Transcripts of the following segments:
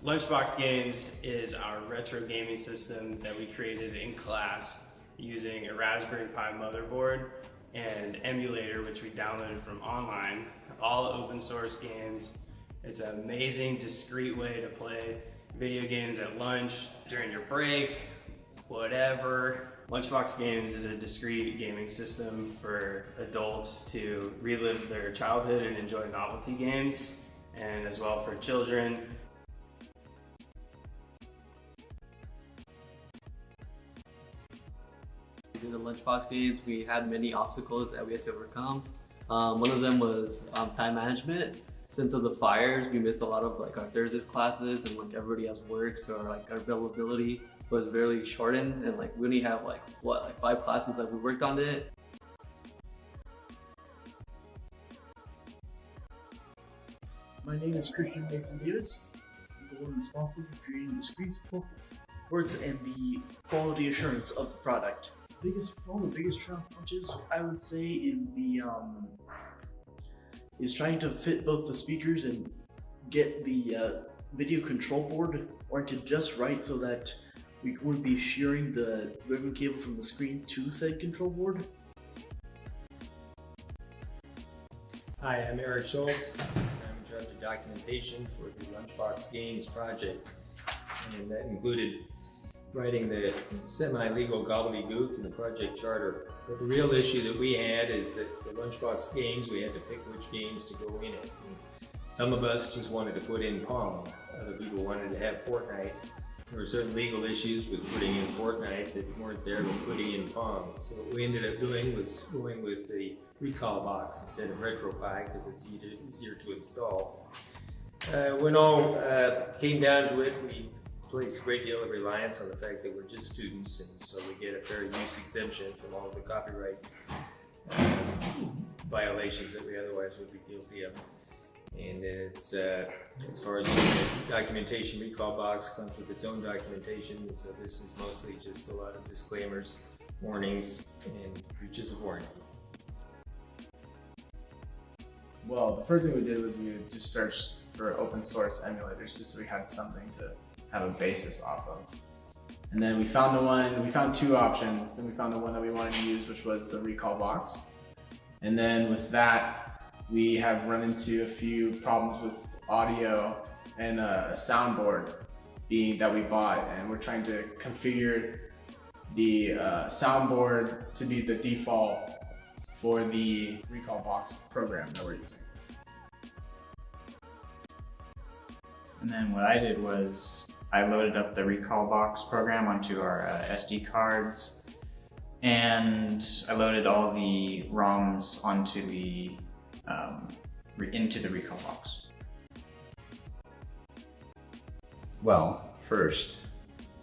Lunchbox Games is our retro gaming system that we created in class using a Raspberry Pi motherboard and emulator, which we downloaded from online. All open source games. It's an amazing, discreet way to play video games at lunch, during your break, whatever. Lunchbox Games is a discrete gaming system for adults to relive their childhood and enjoy novelty games, and as well for children. In the Lunchbox Games, we had many obstacles that we had to overcome. One of them was time management. Since of the fires, we missed a lot of our Thursday classes, and everybody has work, so our availability was very shortened, and we only have 5 classes that we worked on it. My name is Christian Mason Davis. I'm the one responsible for creating the screen supports and the quality assurance of the product. One of the biggest challenges I would say is trying to fit both the speakers and get the video control board oriented just right so that we wouldn't be shearing the ribbon cable from the screen to said control board. Hi, I'm Eric Schultz. I'm in charge of documentation for the Lunchbox Games project, and that included writing the semi-legal gobbledygook in the project charter. But the real issue that we had is that for Lunchbox Games, we had to pick which games to go in it. And some of us just wanted to put in Pong. Other people wanted to have Fortnite. There were certain legal issues with putting in Fortnite that weren't there with putting in Pong. So what we ended up doing was going with the Recall box instead of RetroPie because it's easier to install. When all came down to it, we placed a great deal of reliance on the fact that we're just students, and so we get a fair use exemption from all of the copyright violations that we otherwise would be guilty of. And it's as far as the documentation, Recall box comes with its own documentation, so this is mostly just a lot of disclaimers, warnings, and breaches of warranty. Well, the first thing we did was we just searched for open source emulators just so we had something to have a basis off of. And then we found two options. Then we found the one that we wanted to use, which was the Recall box. And then with that, we have run into a few problems with audio and a soundboard that we bought, and we're trying to configure the soundboard to be the default for the Recall box program that we're using. And then what I did was I loaded up the Recall box program onto our SD cards, and I loaded all the ROMs onto the into the Recall box. Well, first,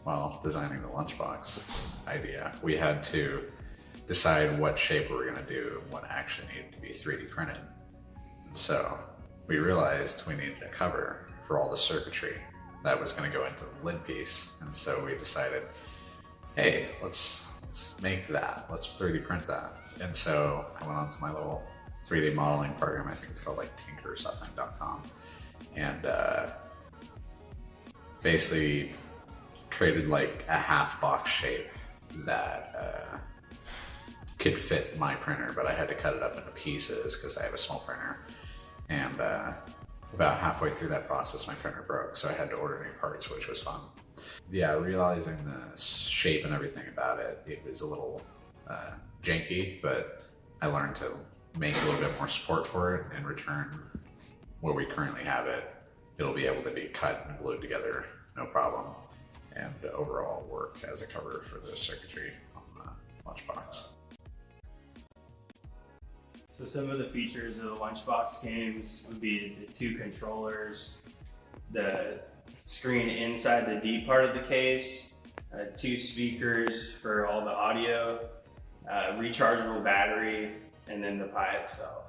while designing the lunchbox idea, we had to decide what shape we were going to do and what actually needed to be 3D printed. And so we realized we needed a cover for all the circuitry that was going to go into the lid piece. And so we decided, hey, let's make that. Let's 3D print that. And so I went onto my little 3D modeling program. I think it's called tinkersomething.com, and basically created a half box shape that could fit my printer, but I had to cut it up into pieces because I have a small printer. And about halfway through that process, my printer broke, so I had to order new parts, which was fun. Yeah, realizing the shape and everything about it, it was a little janky, but I learned to make a little bit more support for it. In return, where we currently have it, it'll be able to be cut and glued together, no problem, and overall work as a cover for the circuitry on the Lunchbox. So some of the features of the Lunchbox Games would be the 2 controllers, the screen inside the deep part of the case, 2 speakers for all the audio, rechargeable battery, and then the Pi itself.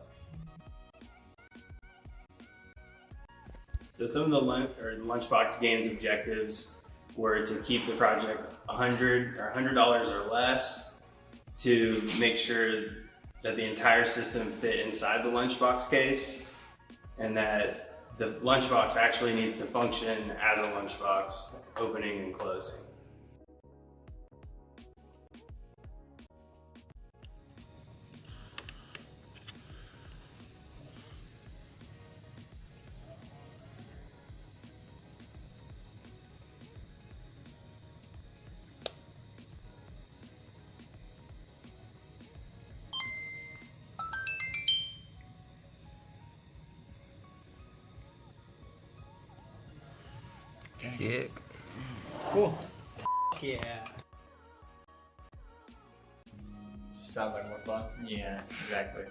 So some of the Lunchbox Games objectives were to keep the project $100 or less, to make sure that the entire system fit inside the Lunchbox case, and that the lunchbox actually needs to function as a lunchbox, opening and closing. Sick. Cool. Yeah. Just sounds like more fun. Yeah, exactly.